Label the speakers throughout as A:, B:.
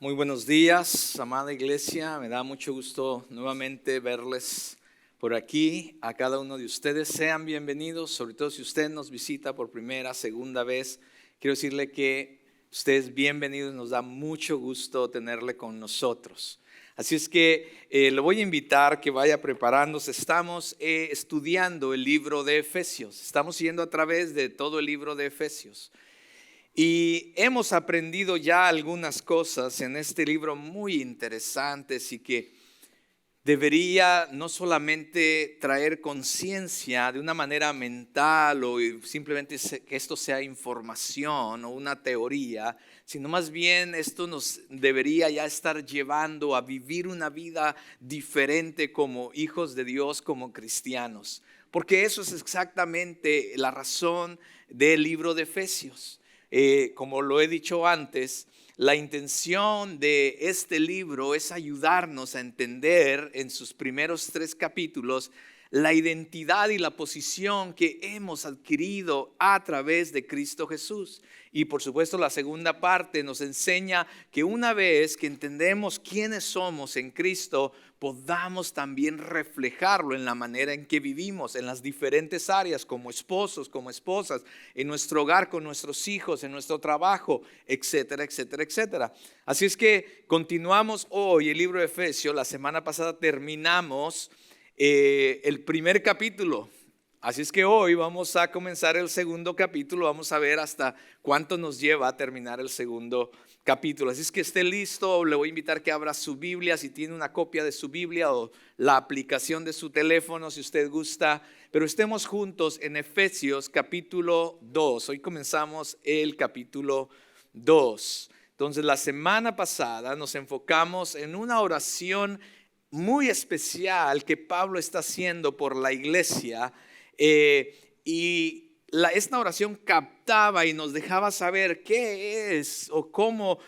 A: Muy buenos días, amada iglesia. Me da mucho gusto nuevamente verles por aquí. A cada uno de ustedes sean bienvenidos, sobre todo si usted nos visita por primera, segunda vez. Quiero decirle que usted es bienvenido y nos da mucho gusto tenerle con nosotros. Así es que lo voy a invitar que vaya preparándose. Estamos estudiando el libro de Efesios. Estamos yendo a través de todo el libro de Efesios. Y hemos aprendido ya algunas cosas en este libro muy interesantes y que debería no solamente traer conciencia de una manera mental o simplemente que esto sea información o una teoría, sino más bien esto nos debería ya estar llevando a vivir una vida diferente como hijos de Dios, como cristianos. Porque eso es exactamente la razón del libro de Efesios. Como lo he dicho antes, la intención de este libro es ayudarnos a entender en sus primeros 3 capítulos la identidad y la posición que hemos adquirido a través de Cristo Jesús. Y por supuesto la segunda parte nos enseña que una vez que entendemos quiénes somos en Cristo, podamos también reflejarlo en la manera en que vivimos, en las diferentes áreas, como esposos, como esposas, en nuestro hogar, con nuestros hijos, en nuestro trabajo, etcétera, etcétera, etcétera. Así es que continuamos hoy el libro de Efesios. La semana pasada terminamos el primer capítulo. Así es que hoy vamos a comenzar el segundo capítulo. Vamos a ver hasta cuánto nos lleva a terminar el segundo capítulo. Así es que esté listo. Le voy a invitar que abra su Biblia, si tiene una copia de su Biblia o la aplicación de su teléfono, si usted gusta. Pero estemos juntos en Efesios capítulo 2. Hoy comenzamos el capítulo 2. Entonces la semana pasada nos enfocamos en una oración muy especial que Pablo está haciendo por la iglesia, esta oración captaba y nos dejaba saber qué es o cómo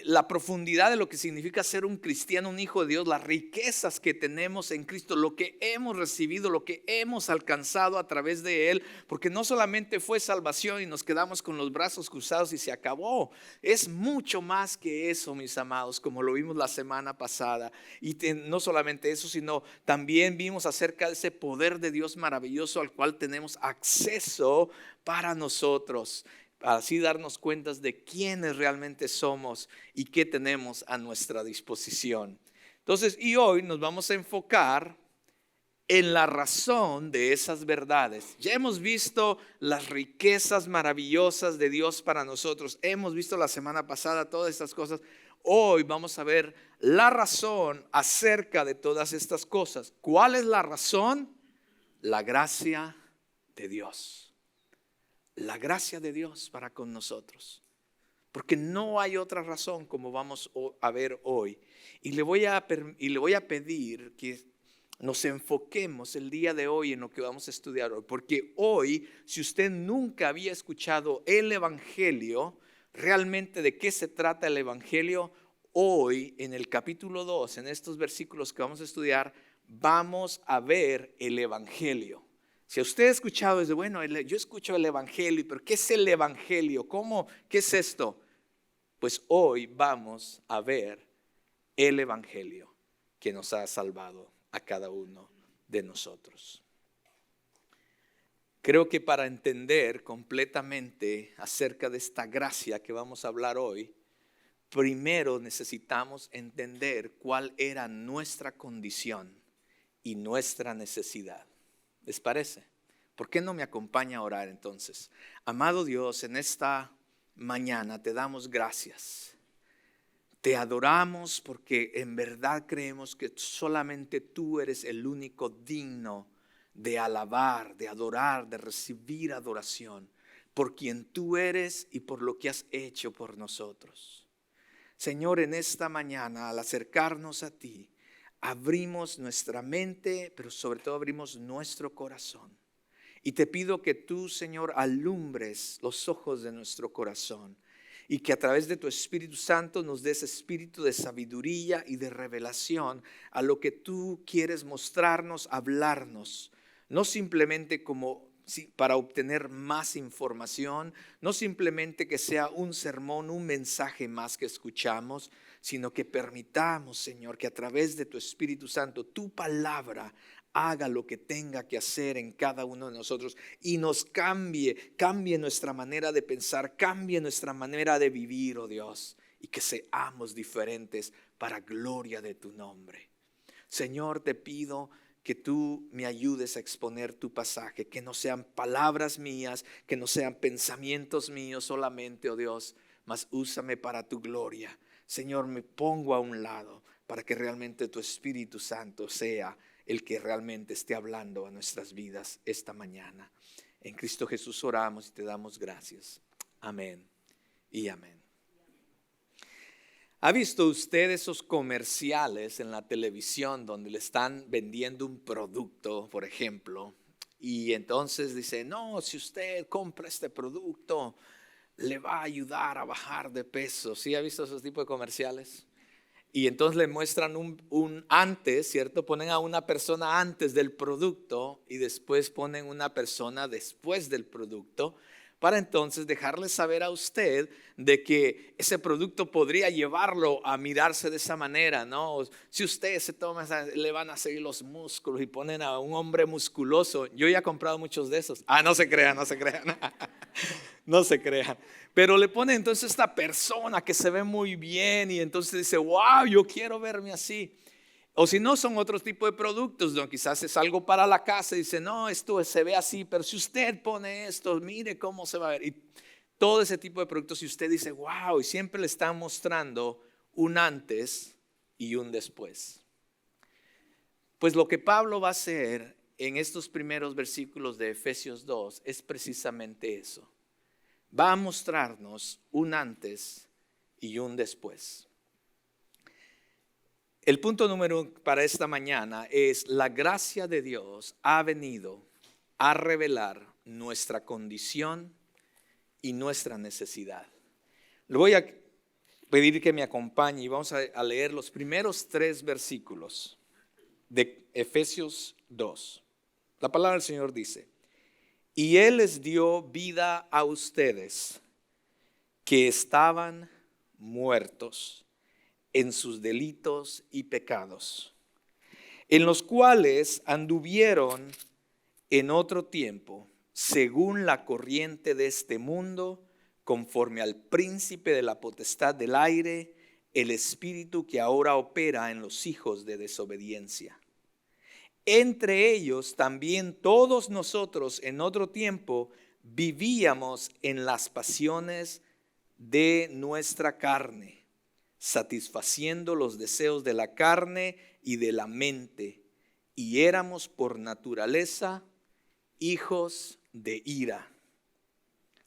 A: la profundidad de lo que significa ser un cristiano, un hijo de Dios, las riquezas que tenemos en Cristo, lo que hemos recibido, lo que hemos alcanzado a través de Él, porque no solamente fue salvación y nos quedamos con los brazos cruzados y se acabó. Es mucho más que eso, mis amados, como lo vimos la semana pasada. Y no solamente eso, sino también vimos acerca de ese poder de Dios maravilloso al cual tenemos acceso para nosotros, para así darnos cuenta de quiénes realmente somos y qué tenemos a nuestra disposición. Entonces, y hoy nos vamos a enfocar en la razón de esas verdades. Ya hemos visto las riquezas maravillosas de Dios para nosotros. Hemos visto la semana pasada todas estas cosas. Hoy vamos a ver la razón acerca de todas estas cosas. ¿Cuál es la razón? La gracia de Dios. La gracia de Dios para con nosotros. Porque no hay otra razón, como vamos a ver hoy. Y le voy a pedir que nos enfoquemos el día de hoy en lo que vamos a estudiar hoy. Porque hoy, si usted nunca había escuchado el Evangelio, realmente de qué se trata el Evangelio, hoy en el capítulo 2, en estos versículos que vamos a estudiar, vamos a ver el Evangelio. Si usted ha escuchado desde, bueno, yo escucho el Evangelio, pero ¿qué es el Evangelio? ¿Cómo? ¿Qué es esto? Pues hoy vamos a ver el Evangelio que nos ha salvado a cada uno de nosotros. Creo que para entender completamente acerca de esta gracia que vamos a hablar hoy, primero necesitamos entender cuál era nuestra condición y nuestra necesidad. ¿Les parece? ¿Por qué no me acompaña a orar entonces? Amado Dios, en esta mañana te damos gracias. Te adoramos porque en verdad creemos que solamente tú eres el único digno de alabar, de adorar, de recibir adoración, por quien tú eres y por lo que has hecho por nosotros. Señor, en esta mañana al acercarnos a ti, abrimos nuestra mente, pero sobre todo abrimos nuestro corazón. Y te pido que tú, Señor, alumbres los ojos de nuestro corazón y que a través de tu Espíritu Santo nos des espíritu de sabiduría y de revelación a lo que tú quieres mostrarnos, hablarnos. No simplemente como sí, para obtener más información, no simplemente que sea un sermón, un mensaje más que escuchamos, sino que permitamos, Señor, que a través de tu Espíritu Santo, tu palabra haga lo que tenga que hacer en cada uno de nosotros y nos cambie nuestra manera de pensar, cambie nuestra manera de vivir, oh Dios, y que seamos diferentes para gloria de tu nombre. Señor, te pido que tú me ayudes a exponer tu pasaje, que no sean palabras mías, que no sean pensamientos míos solamente, oh Dios, mas úsame para tu gloria. Señor, me pongo a un lado para que realmente tu Espíritu Santo sea el que realmente esté hablando a nuestras vidas esta mañana. En Cristo Jesús oramos y te damos gracias. Amén y amén. ¿Ha visto usted esos comerciales en la televisión donde le están vendiendo un producto, por ejemplo? Y entonces dice, no, si usted compra este producto, le va a ayudar a bajar de peso. ¿Sí ha visto esos tipos de comerciales? Y entonces le muestran un antes, ¿cierto? Ponen a una persona antes del producto y después ponen una persona después del producto, para entonces dejarle saber a usted de que ese producto podría llevarlo a mirarse de esa manera, ¿no? Si usted se toma, le van a seguir los músculos y ponen a un hombre musculoso. Yo ya he comprado muchos de esos. No se crean, no se crean. No se crean. Pero le ponen entonces esta persona que se ve muy bien y entonces dice, wow, yo quiero verme así. O si no, son otros tipos de productos, ¿no? Quizás es algo para la casa y dice, no, esto se ve así, pero si usted pone esto, mire cómo se va a ver. Y todo ese tipo de productos, y usted dice, wow, y siempre le están mostrando un antes y un después. Pues lo que Pablo va a hacer en estos primeros versículos de Efesios 2 es precisamente eso. Va a mostrarnos un antes y un después. El punto número para esta mañana es: la gracia de Dios ha venido a revelar nuestra condición y nuestra necesidad. Le voy a pedir que me acompañe y vamos a leer los primeros 3 versículos de Efesios 2. La palabra del Señor dice: y Él les dio vida a ustedes que estaban muertos en sus delitos y pecados, en los cuales anduvieron en otro tiempo, según la corriente de este mundo, conforme al príncipe de la potestad del aire, el espíritu que ahora opera en los hijos de desobediencia. Entre ellos también todos nosotros en otro tiempo vivíamos en las pasiones de nuestra carne, satisfaciendo los deseos de la carne y de la mente, y éramos por naturaleza hijos de ira,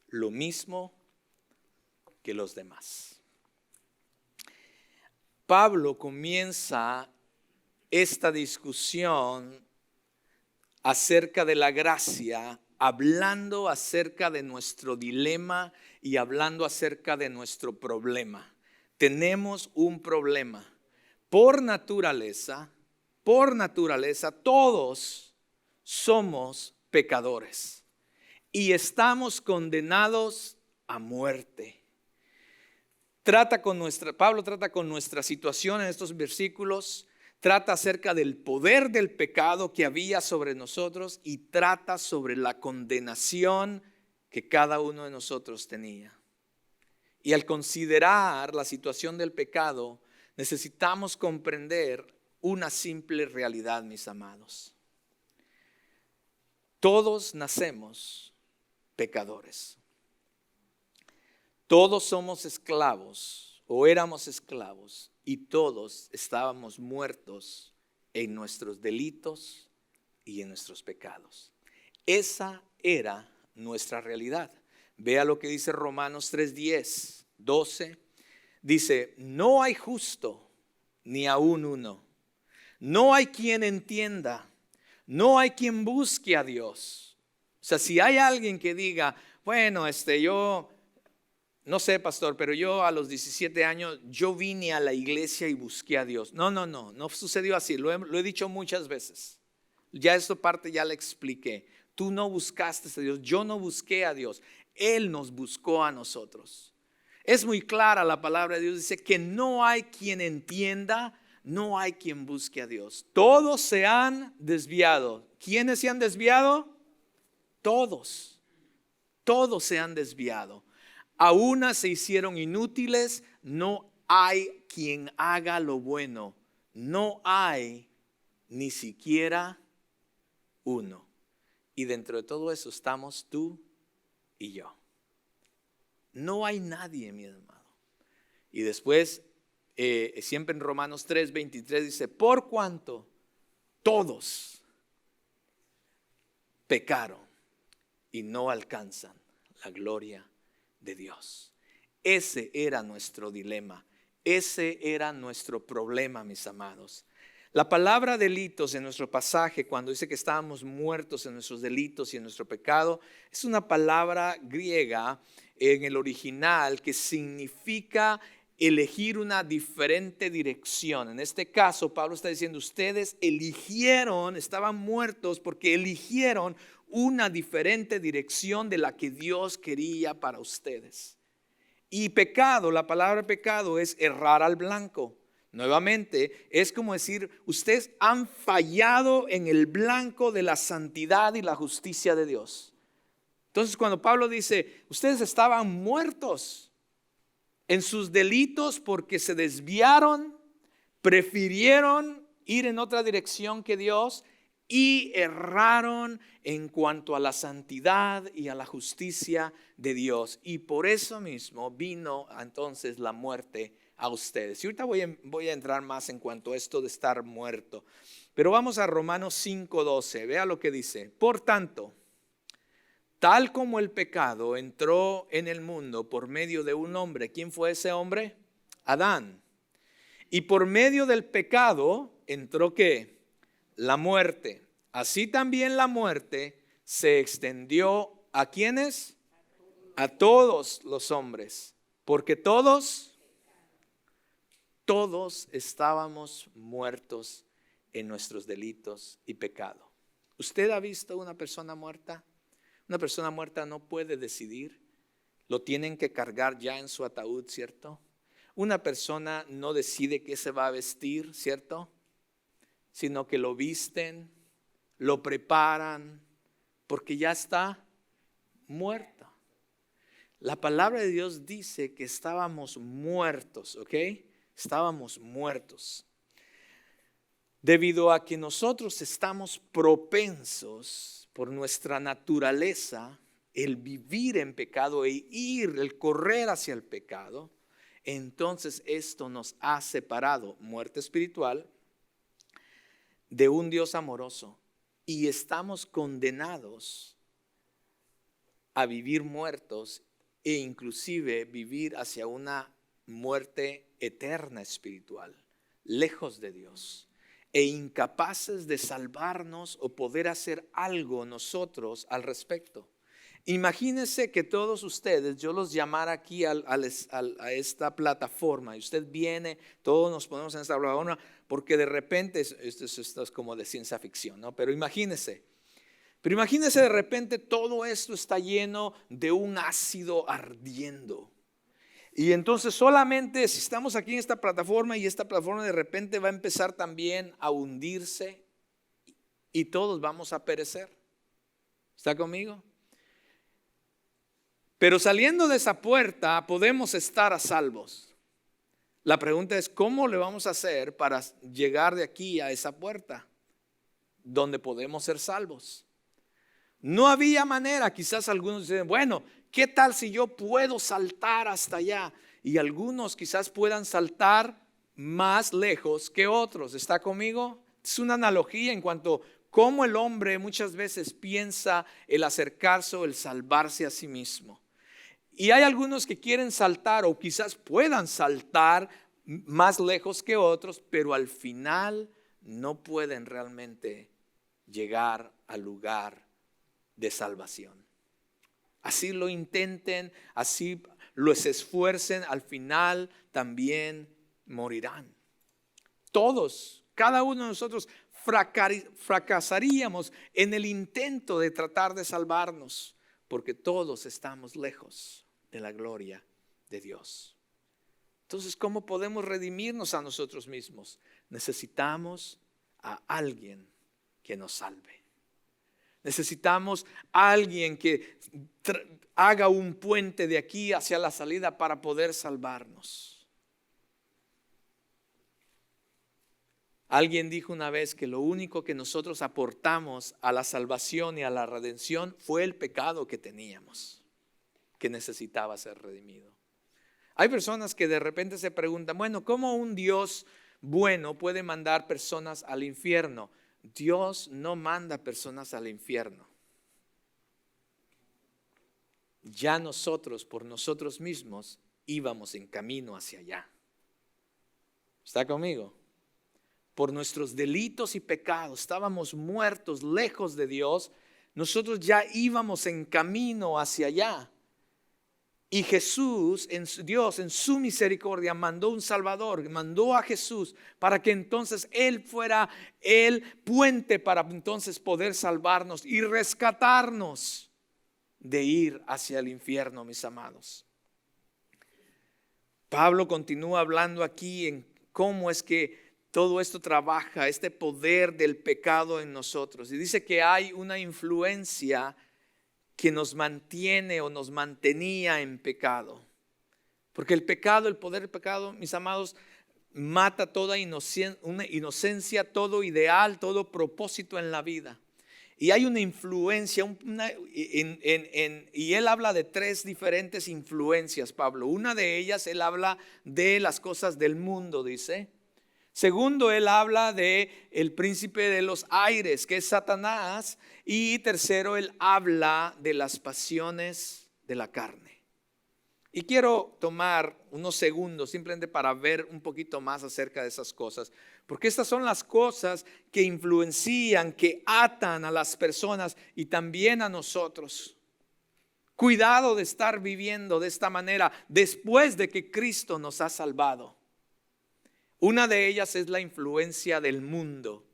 A: lo mismo que los demás. Pablo comienza esta discusión acerca de la gracia, hablando acerca de nuestro dilema y hablando acerca de nuestro problema. Tenemos un problema. Por naturaleza, todos somos pecadores y estamos condenados a muerte. Pablo trata con nuestra situación en estos versículos, trata acerca del poder del pecado que había sobre nosotros y trata sobre la condenación que cada uno de nosotros tenía. Y al considerar la situación del pecado, necesitamos comprender una simple realidad, mis amados. Todos nacemos pecadores. Todos somos esclavos o éramos esclavos y todos estábamos muertos en nuestros delitos y en nuestros pecados. Esa era nuestra realidad. Vea lo que dice Romanos 3:10, 12. Dice: no hay justo ni aún uno. No hay quien entienda. No hay quien busque a Dios. O sea, si hay alguien que diga, bueno, yo no sé, pastor, pero yo a los 17 años yo vine a la iglesia y busqué a Dios. No sucedió así. Lo he dicho muchas veces. Ya esta parte ya la expliqué. Tú no buscaste a Dios, yo no busqué a Dios. Él nos buscó a nosotros. Es muy clara la palabra de Dios. Dice que no hay quien entienda, no hay quien busque a Dios. Todos se han desviado. ¿Quiénes se han desviado? Todos. Todos se han desviado. A unas se hicieron inútiles. No hay quien haga lo bueno. No hay ni siquiera uno. Y dentro de todo eso estamos tú y yo. No hay nadie, mi hermano. Y después, siempre en Romanos 3:23 dice, por cuanto todos pecaron y no alcanzan la gloria de Dios. Ese era nuestro dilema. Ese era nuestro problema, mis amados. La palabra delitos en nuestro pasaje, cuando dice que estábamos muertos en nuestros delitos y en nuestro pecado, es una palabra griega en el original que significa elegir una diferente dirección. En este caso, Pablo está diciendo, ustedes eligieron, estaban muertos porque eligieron una diferente dirección de la que Dios quería para ustedes. Y pecado, la palabra pecado es errar al blanco. Nuevamente, es como decir, ustedes han fallado en el blanco de la santidad y la justicia de Dios. Entonces, cuando Pablo dice, ustedes estaban muertos en sus delitos porque se desviaron, prefirieron ir en otra dirección que Dios y erraron en cuanto a la santidad y a la justicia de Dios. Y por eso mismo vino entonces la muerte a ustedes. Y ahorita voy a entrar más en cuanto a esto de estar muerto. Pero vamos a Romanos 5:12. Vea lo que dice. Por tanto, tal como el pecado entró en el mundo por medio de un hombre. ¿Quién fue ese hombre? Adán. Y por medio del pecado entró ¿qué? La muerte. Así también la muerte se extendió ¿a quiénes? A todos los hombres. Porque todos estábamos muertos en nuestros delitos y pecado. ¿Usted ha visto una persona muerta? Una persona muerta no puede decidir. Lo tienen que cargar ya en su ataúd, ¿cierto? Una persona no decide qué se va a vestir, ¿cierto? Sino que lo visten, lo preparan, porque ya está muerta. La palabra de Dios dice que estábamos muertos, ¿ok? Estábamos muertos. Debido a que nosotros estamos propensos por nuestra naturaleza, el vivir en pecado el correr hacia el pecado, entonces esto nos ha separado, muerte espiritual, de un Dios amoroso. Y estamos condenados a vivir muertos e inclusive vivir hacia una muerte eterna espiritual, lejos de Dios, e incapaces de salvarnos o poder hacer algo nosotros al respecto. Imagínense que todos ustedes, yo los llamara aquí a esta plataforma y usted viene, todos nos ponemos en esta plataforma porque de repente, esto es como de ciencia ficción, ¿no? Pero imagínense de repente todo esto está lleno de un ácido ardiendo. Y entonces solamente si estamos aquí en esta plataforma y esta plataforma de repente va a empezar también a hundirse y todos vamos a perecer. ¿Está conmigo? Pero saliendo de esa puerta podemos estar a salvos. La pregunta es, ¿cómo le vamos a hacer para llegar de aquí a esa puerta donde podemos ser salvos? No había manera. Quizás algunos dicen, bueno, ¿qué tal si yo puedo saltar hasta allá? Y algunos quizás puedan saltar más lejos que otros. ¿Está conmigo? Es una analogía en cuanto a cómo el hombre muchas veces piensa el acercarse o el salvarse a sí mismo. Y hay algunos que quieren saltar o quizás puedan saltar más lejos que otros, pero al final no pueden realmente llegar al lugar de salvación. Así lo intenten, así los esfuercen, al final también morirán. Todos Cada uno de nosotros fracasaríamos en el intento de tratar de salvarnos, porque todos estamos lejos de la gloria de Dios. Entonces, ¿cómo podemos redimirnos a nosotros mismos? Necesitamos a alguien que nos salve. Necesitamos a alguien que haga un puente de aquí hacia la salida para poder salvarnos. Alguien dijo una vez que lo único que nosotros aportamos a la salvación y a la redención fue el pecado que teníamos, que necesitaba ser redimido. Hay personas que de repente se preguntan, bueno, ¿cómo un Dios bueno puede mandar personas al infierno? Dios no manda personas al infierno. Ya nosotros, por nosotros mismos, íbamos en camino hacia allá. ¿Está conmigo? Por nuestros delitos y pecados estábamos muertos lejos de Dios. Nosotros ya íbamos en camino hacia allá. Y Jesús, Dios en su misericordia mandó un Salvador, mandó a Jesús para que entonces Él fuera el puente para entonces poder salvarnos y rescatarnos de ir hacia el infierno, mis amados. Pablo continúa hablando aquí en cómo es que todo esto trabaja, este poder del pecado en nosotros. Y dice que hay una influencia que nos mantiene o nos mantenía en pecado. Porque el pecado, el poder del pecado, mis amados, mata toda inocencia, todo ideal, todo propósito en la vida. Y hay una influencia, y él habla de 3 diferentes influencias, Pablo. Una de ellas, él habla de las cosas del mundo, dice. Segundo, él habla de el príncipe de los aires, que es Satanás. Y tercero, él habla de las pasiones de la carne. Y quiero tomar unos segundos simplemente para ver un poquito más acerca de esas cosas. Porque estas son las cosas que influencian, que atan a las personas y también a nosotros. Cuidado de estar viviendo de esta manera después de que Cristo nos ha salvado. Una de ellas es la influencia del mundo.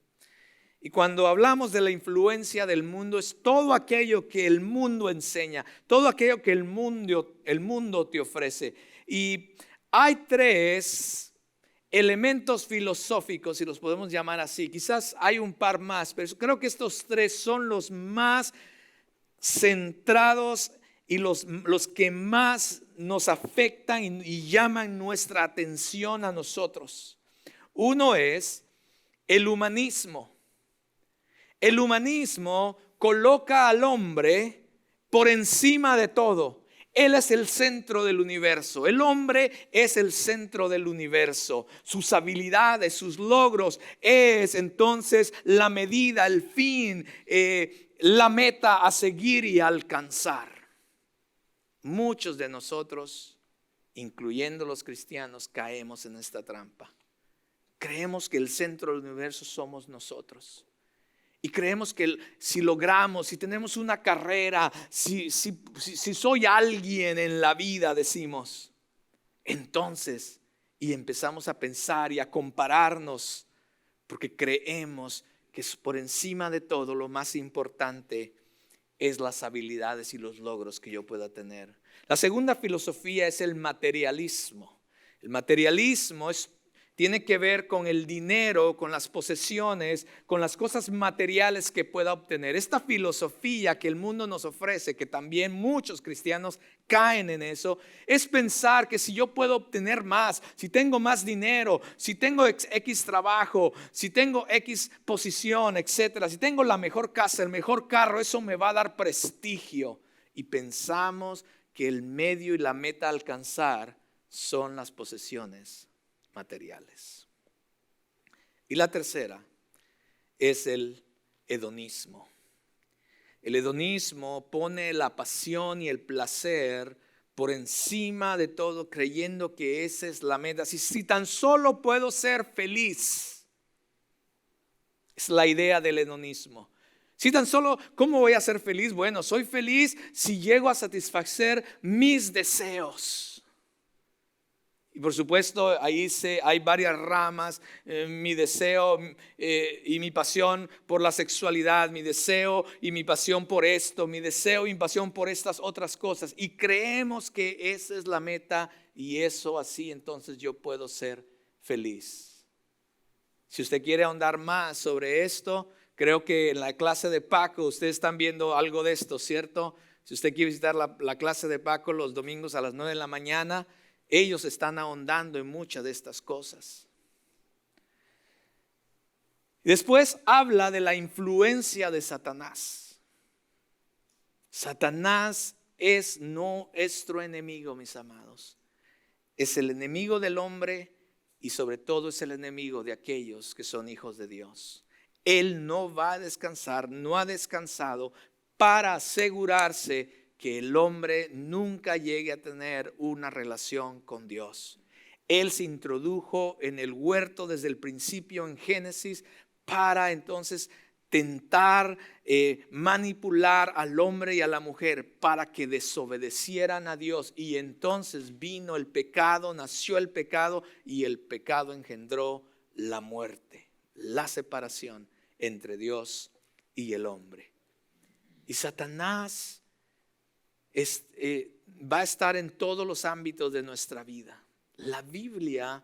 A: Y cuando hablamos de la influencia del mundo, es todo aquello que el mundo enseña, todo aquello que el mundo te ofrece. Y hay 3 elementos filosóficos, si los podemos llamar así. Quizás hay un par más, pero creo que estos 3 son los más centrados y los que más nos afectan y llaman nuestra atención a nosotros. Uno es el humanismo. El humanismo coloca al hombre por encima de todo. Él es el centro del universo. El hombre es el centro del universo. Sus habilidades, sus logros es entonces la medida, el fin, la meta a seguir y a alcanzar. Muchos de nosotros, incluyendo los cristianos, caemos en esta trampa. Creemos que el centro del universo somos nosotros. Y creemos que si logramos, si tenemos una carrera, si soy alguien en la vida, decimos, entonces, y empezamos a pensar y a compararnos, porque creemos que por encima de todo lo más importante es las habilidades y los logros que yo pueda tener. La segunda filosofía es el materialismo. El materialismo tiene que ver con el dinero, con las posesiones, con las cosas materiales que pueda obtener. Esta filosofía que el mundo nos ofrece, que también muchos cristianos caen en eso, es pensar que si yo puedo obtener más, si tengo más dinero, si tengo X trabajo, si tengo X posición, etcétera, si tengo la mejor casa, el mejor carro, eso me va a dar prestigio. Y pensamos que el medio y la meta a alcanzar son las posesiones materiales. Y la tercera es el hedonismo. El hedonismo pone la pasión y el placer por encima de todo, creyendo que esa es la meta. Si tan solo puedo ser feliz, es la idea del hedonismo. Si tan solo, ¿cómo voy a ser feliz? Bueno, soy feliz si llego a satisfacer mis deseos. Y por supuesto, ahí hay varias ramas, mi deseo y mi pasión por la sexualidad, mi deseo y mi pasión por esto, mi deseo y mi pasión por estas otras cosas. Y creemos que esa es la meta y eso así entonces yo puedo ser feliz. Si usted quiere ahondar más sobre esto, creo que en la clase de Paco ustedes están viendo algo de esto, ¿cierto? Si usted quiere visitar la clase de Paco los domingos a las 9 de la mañana, ellos están ahondando en muchas de estas cosas. Después habla de la influencia de Satanás. Satanás es nuestro enemigo, mis amados. Es el enemigo del hombre y sobre todo es el enemigo de aquellos que son hijos de Dios. Él no va a descansar, no ha descansado para asegurarse que el hombre nunca llegue a tener una relación con Dios. Él se introdujo en el huerto desde el principio en Génesis para entonces tentar, manipular al hombre y a la mujer para que desobedecieran a Dios. Y entonces vino el pecado, nació el pecado y el pecado engendró la muerte, la separación entre Dios y el hombre. Y Satanás va a estar en todos los ámbitos de nuestra vida. La Biblia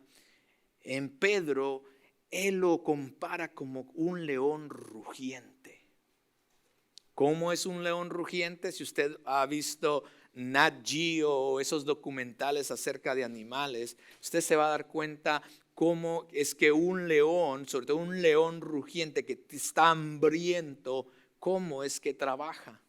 A: en Pedro, él lo compara como un león rugiente. ¿Cómo es un león rugiente? Si usted ha visto Nat Geo o esos documentales acerca de animales, usted se va a dar cuenta cómo es que un león, sobre todo un león rugiente que está hambriento, cómo es que trabaja.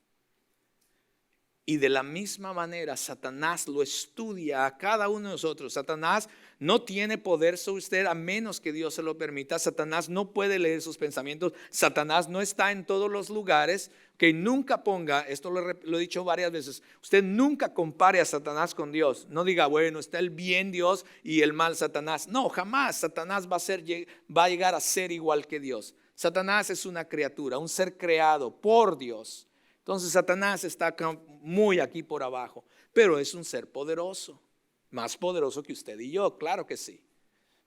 A: Y de la misma manera Satanás lo estudia a cada uno de nosotros. Satanás no tiene poder sobre usted a menos que Dios se lo permita. Satanás no puede leer sus pensamientos. Satanás no está en todos los lugares. Que nunca ponga, esto lo he dicho varias veces, usted nunca compare a Satanás con Dios. No diga, bueno, está el bien Dios y el mal Satanás. No, jamás. Satanás va a llegar a ser igual que Dios. Satanás es una criatura, un ser creado por Dios. Entonces Satanás está muy aquí por abajo, pero es un ser poderoso, más poderoso que usted y yo, claro que sí.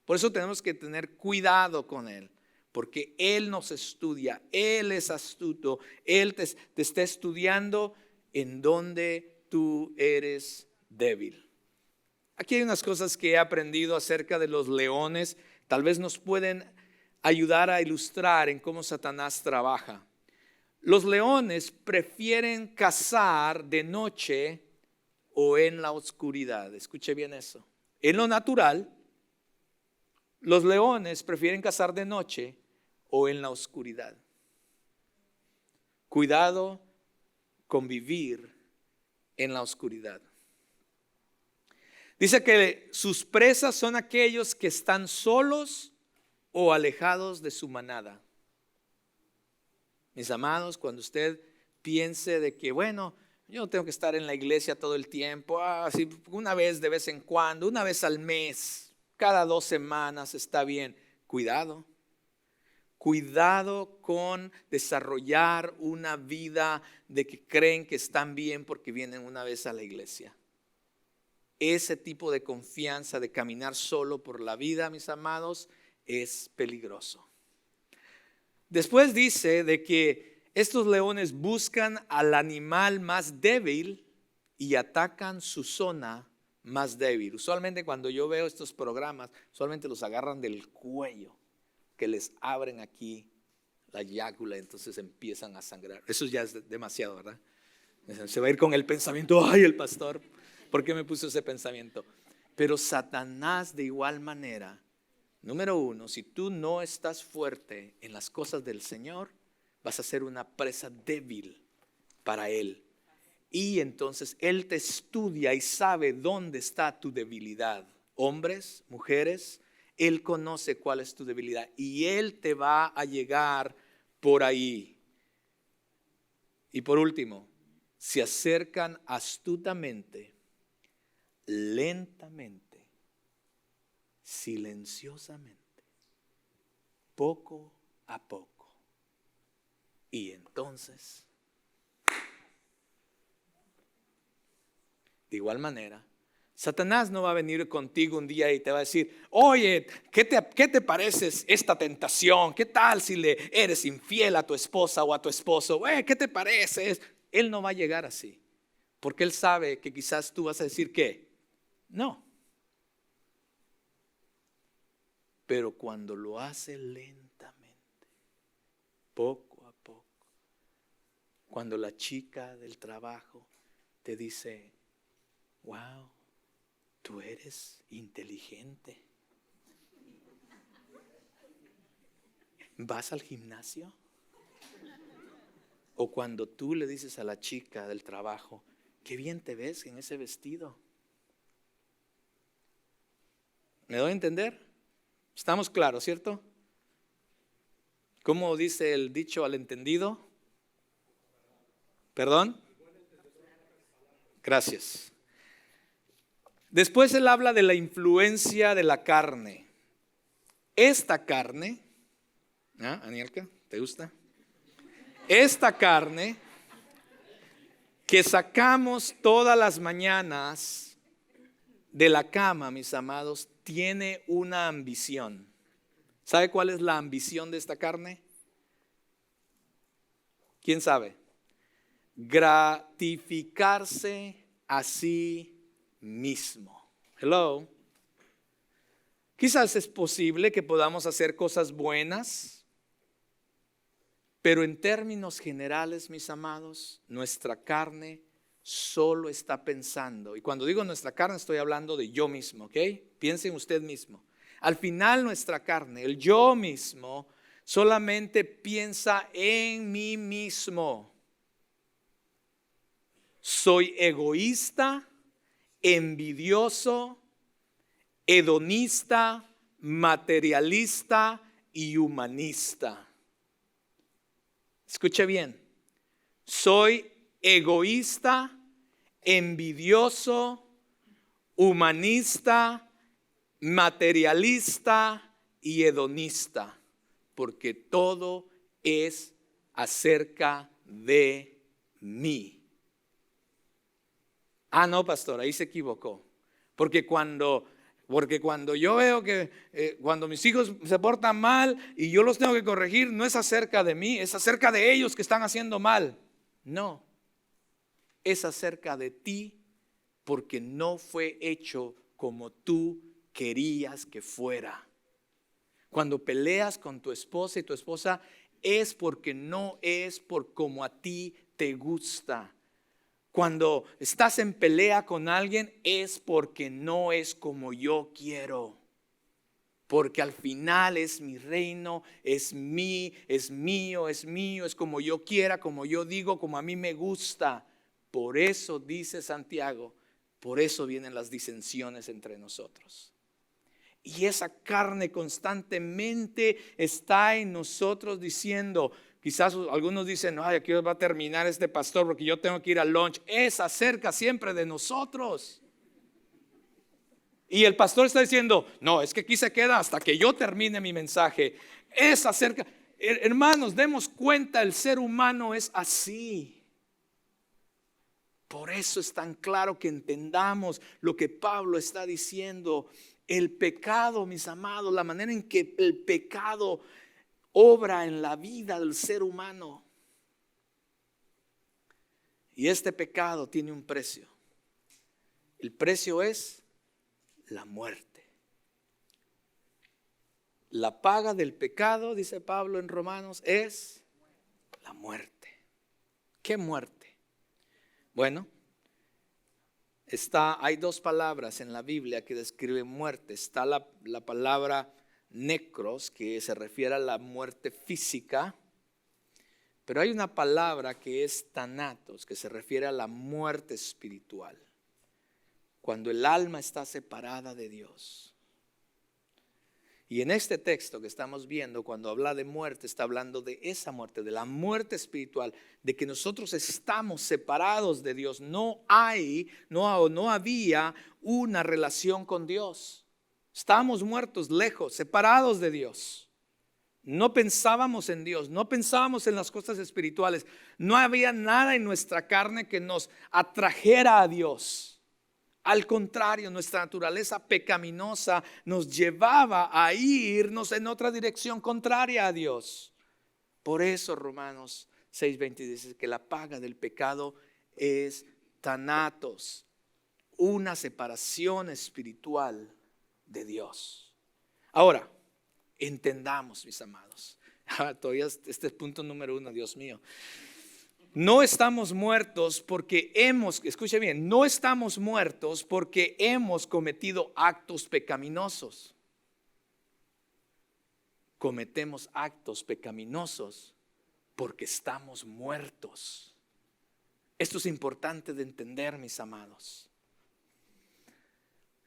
A: Por eso tenemos que tener cuidado con él, porque él nos estudia, él es astuto, él te está estudiando en donde tú eres débil. Aquí hay unas cosas que he aprendido acerca de los leones, tal vez nos pueden ayudar a ilustrar en cómo Satanás trabaja. Los leones prefieren cazar de noche o en la oscuridad. Escuche bien eso. En lo natural, los leones prefieren cazar de noche o en la oscuridad. Cuidado con vivir en la oscuridad. Dice que sus presas son aquellos que están solos o alejados de su manada. Mis amados, cuando usted piense de que, bueno, yo no tengo que estar en la iglesia todo el tiempo, así una vez de vez en cuando, una vez al mes, cada 2 semanas está bien. Cuidado, cuidado con desarrollar una vida de que creen que están bien porque vienen una vez a la iglesia. Ese tipo de confianza de caminar solo por la vida, mis amados, es peligroso. Después dice de que estos leones buscan al animal más débil y atacan su zona más débil. Usualmente cuando yo veo estos programas, usualmente los agarran del cuello, que les abren aquí la yácula, entonces empiezan a sangrar. Eso ya es demasiado, ¿verdad? Se va a ir con el pensamiento, ay, el pastor, ¿por qué me puso ese pensamiento? Pero Satanás de igual manera. Número 1, si tú no estás fuerte en las cosas del Señor, vas a ser una presa débil para Él. Y entonces Él te estudia y sabe dónde está tu debilidad. Hombres, mujeres, Él conoce cuál es tu debilidad y Él te va a llegar por ahí. Y por último, se acercan astutamente, lentamente, silenciosamente, poco a poco. Y entonces, de igual manera, Satanás no va a venir contigo un día y te va a decir, oye, ¿qué te parece esta tentación? ¿Qué tal si le eres infiel a tu esposa o a tu esposo? ¿Qué te parece? Él no va a llegar así, porque él sabe que quizás tú vas a decir ¿qué? No. Pero cuando lo hace lentamente, poco a poco, cuando la chica del trabajo te dice, wow, tú eres inteligente. ¿Vas al gimnasio? O cuando tú le dices a la chica del trabajo, qué bien te ves en ese vestido. ¿Me doy a entender? Estamos claros, ¿cierto? ¿Cómo dice el dicho al entendido? ¿Perdón? Gracias. Después él habla de la influencia de la carne. Esta carne, Anielka, ¿te gusta? Esta carne que sacamos todas las mañanas de la cama, mis amados, tiene una ambición. ¿Sabe cuál es la ambición de esta carne? ¿Quién sabe? Gratificarse a sí mismo. Hello. Quizás es posible que podamos hacer cosas buenas, pero en términos generales, mis amados, nuestra carne solo está pensando, y cuando digo nuestra carne estoy hablando de yo mismo, ¿ok? Piensen usted mismo. Al final nuestra carne, el yo mismo, solamente piensa en mí mismo. Soy egoísta, envidioso, hedonista, materialista y humanista. Escuche bien, soy egoísta, envidioso, humanista, materialista y hedonista, porque todo es acerca de mí. No, pastor, ahí se equivocó. Porque cuando yo veo que cuando mis hijos se portan mal y yo los tengo que corregir, no es acerca de mí, es acerca de ellos que están haciendo mal. No, es acerca de ti, porque no fue hecho como tú querías que fuera. Cuando peleas con tu esposa y tu esposa es porque no es por como a ti te gusta. Cuando estás en pelea con alguien es porque no es como yo quiero. Porque al final es mi reino, es mío, es como yo quiera, como yo digo, como a mí me gusta. Por eso dice Santiago, por eso vienen las disensiones entre nosotros. Y esa carne constantemente está en nosotros diciendo, quizás algunos dicen, ay, aquí va a terminar este pastor porque yo tengo que ir al lunch. Es acerca siempre de nosotros. Y el pastor está diciendo, no, es que aquí se queda hasta que yo termine mi mensaje. Es acerca, hermanos, demos cuenta, el ser humano es así. Por eso es tan claro que entendamos lo que Pablo está diciendo. El pecado, mis amados, la manera en que el pecado obra en la vida del ser humano. Y este pecado tiene un precio. El precio es la muerte. La paga del pecado, dice Pablo en Romanos, es la muerte. ¿Qué muerte? Bueno, hay dos palabras en la Biblia que describen muerte. Está la palabra necros, que se refiere a la muerte física, pero hay una palabra que es thanatos, que se refiere a la muerte espiritual, cuando el alma está separada de Dios. Y en este texto que estamos viendo, cuando habla de muerte, está hablando de esa muerte, de la muerte espiritual, de que nosotros estamos separados de Dios. No había una relación con Dios. Estábamos muertos, lejos, separados de Dios. No pensábamos en Dios, no pensábamos en las cosas espirituales. No había nada en nuestra carne que nos atrajera a Dios. Al contrario, nuestra naturaleza pecaminosa nos llevaba a irnos en otra dirección contraria a Dios. Por eso Romanos 6:20 dice que la paga del pecado es thanatos, una separación espiritual de Dios. Ahora, entendamos, mis amados. Todavía este es punto número 1, Dios mío. No estamos muertos porque escuche bien, no estamos muertos porque hemos cometido actos pecaminosos. Cometemos actos pecaminosos porque estamos muertos. Esto es importante de entender, mis amados.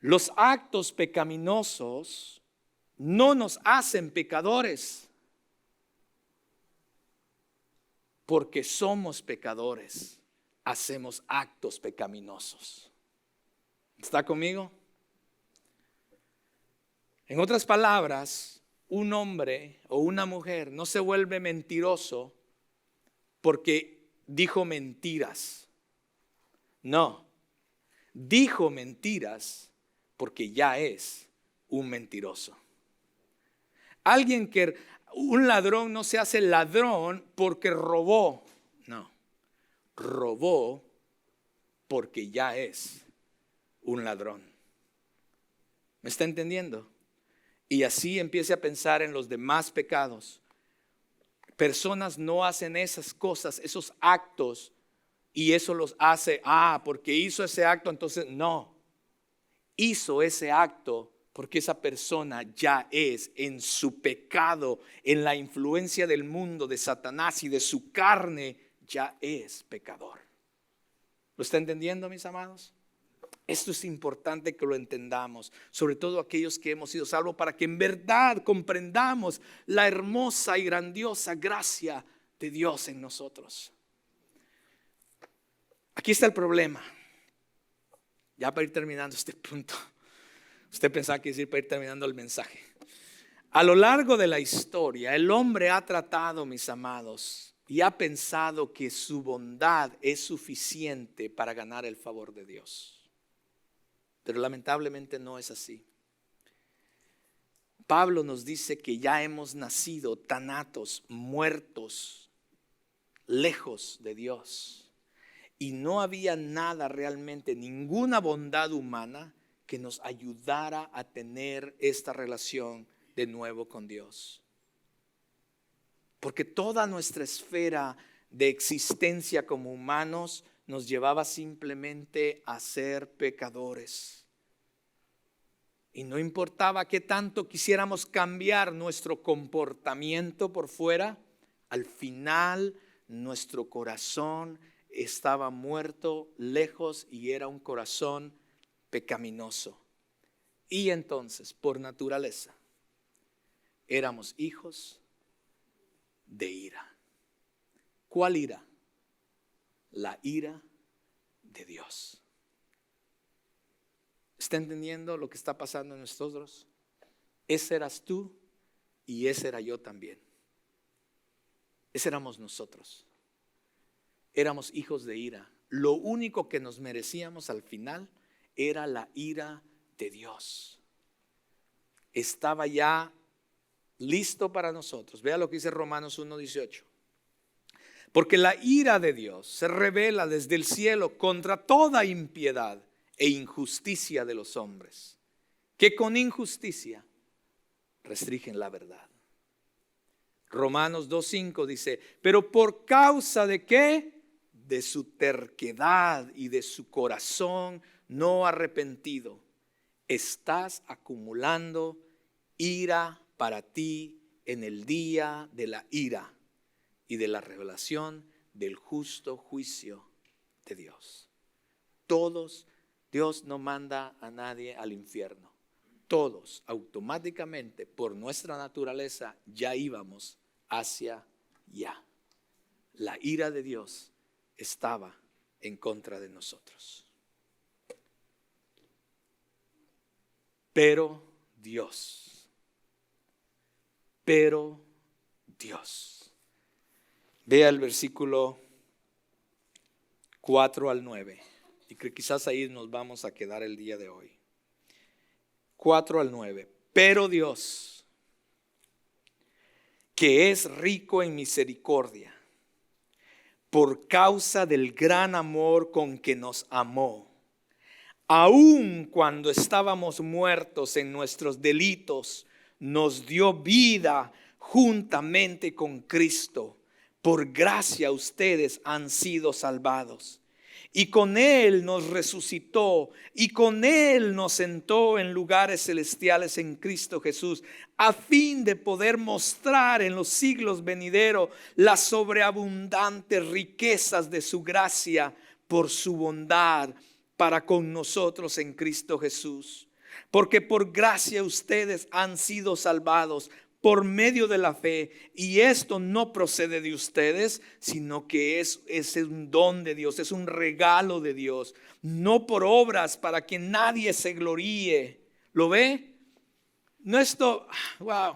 A: Los actos pecaminosos no nos hacen pecadores, porque somos pecadores, hacemos actos pecaminosos. ¿Está conmigo? En otras palabras, un hombre o una mujer no se vuelve mentiroso porque dijo mentiras. No, dijo mentiras porque ya es un mentiroso. Un ladrón no se hace ladrón porque robó. No, robó porque ya es un ladrón. ¿Me está entendiendo? Y así empiece a pensar en los demás pecados. Personas no hacen esas cosas, esos actos, y eso los hace, porque hizo ese acto, entonces no. Hizo ese acto porque esa persona ya es en su pecado, en la influencia del mundo, de Satanás y de su carne, ya es pecador. ¿Lo está entendiendo, mis amados? Esto es importante que lo entendamos, sobre todo aquellos que hemos sido salvos, para que en verdad comprendamos la hermosa y grandiosa gracia de Dios en nosotros. Aquí está el problema. Ya para ir terminando este punto. Usted pensaba que decir para ir terminando el mensaje. A lo largo de la historia, el hombre ha tratado, mis amados, y ha pensado que su bondad es suficiente para ganar el favor de Dios. Pero lamentablemente no es así. Pablo nos dice que ya hemos nacido thanatos, muertos, lejos de Dios. Y no había nada realmente, ninguna bondad humana que nos ayudara a tener esta relación de nuevo con Dios. Porque toda nuestra esfera de existencia como humanos nos llevaba simplemente a ser pecadores. Y no importaba qué tanto quisiéramos cambiar nuestro comportamiento por fuera, al final nuestro corazón estaba muerto, lejos, y era un corazón pecaminoso. Y entonces, por naturaleza, éramos hijos de ira. ¿Cuál ira? La ira de Dios. ¿Está entendiendo lo que está pasando en nosotros? Ese eras tú y ese era yo también. Ese éramos nosotros. Éramos hijos de ira. Lo único que nos merecíamos al final era la ira de Dios. Estaba ya listo para nosotros. Vea lo que dice Romanos 1:18. Porque la ira de Dios se revela desde el cielo contra toda impiedad e injusticia de los hombres, que con injusticia restringen la verdad. Romanos 2:5 dice, pero por causa de ¿qué? De su terquedad y de su corazón no arrepentido, estás acumulando ira para ti en el día de la ira y de la revelación del justo juicio de Dios. Todos, Dios no manda a nadie al infierno. Todos automáticamente por nuestra naturaleza ya íbamos hacia allá. La ira de Dios estaba en contra de nosotros. Pero Dios. Vea el versículo 4 al 9. Y que quizás ahí nos vamos a quedar el día de hoy. 4 al 9. Pero Dios, que es rico en misericordia, por causa del gran amor con que nos amó, aun cuando estábamos muertos en nuestros delitos, nos dio vida juntamente con Cristo. Por gracia ustedes han sido salvados. Y con Él nos resucitó y con Él nos sentó en lugares celestiales en Cristo Jesús, a fin de poder mostrar en los siglos venideros las sobreabundantes riquezas de su gracia por su bondad para con nosotros en Cristo Jesús. Porque por gracia ustedes han sido salvados por medio de la fe, y esto no procede de ustedes, sino que es un don de Dios, es un regalo de Dios, no por obras para que nadie se gloríe. ¿Lo ve? No esto, wow.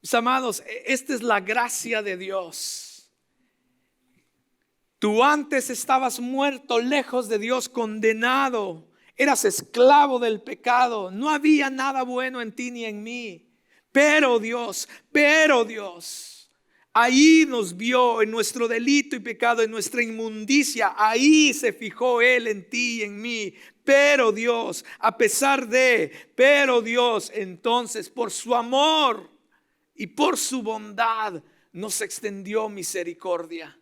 A: Mis amados, esta es la gracia de Dios. Tú antes estabas muerto, lejos de Dios, condenado. Eras esclavo del pecado. No había nada bueno en ti ni en mí. Pero Dios, ahí nos vio en nuestro delito y pecado, en nuestra inmundicia. Ahí se fijó Él en ti y en mí. Pero Dios, pero Dios, entonces por su amor y por su bondad nos extendió misericordia.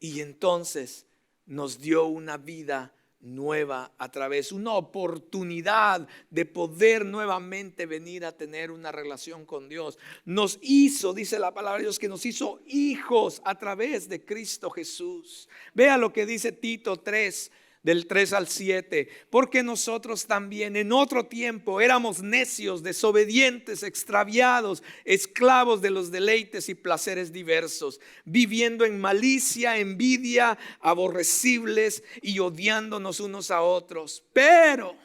A: Y entonces nos dio una vida nueva a través, una oportunidad de poder nuevamente venir a tener una relación con Dios. Nos hizo, dice la palabra de Dios, que nos hizo hijos a través de Cristo Jesús. Vea lo que dice Tito 3, del 3 al 7. Porque nosotros también en otro tiempo éramos necios, desobedientes, extraviados, esclavos de los deleites y placeres diversos, viviendo en malicia, envidia, aborrecibles y odiándonos unos a otros. Pero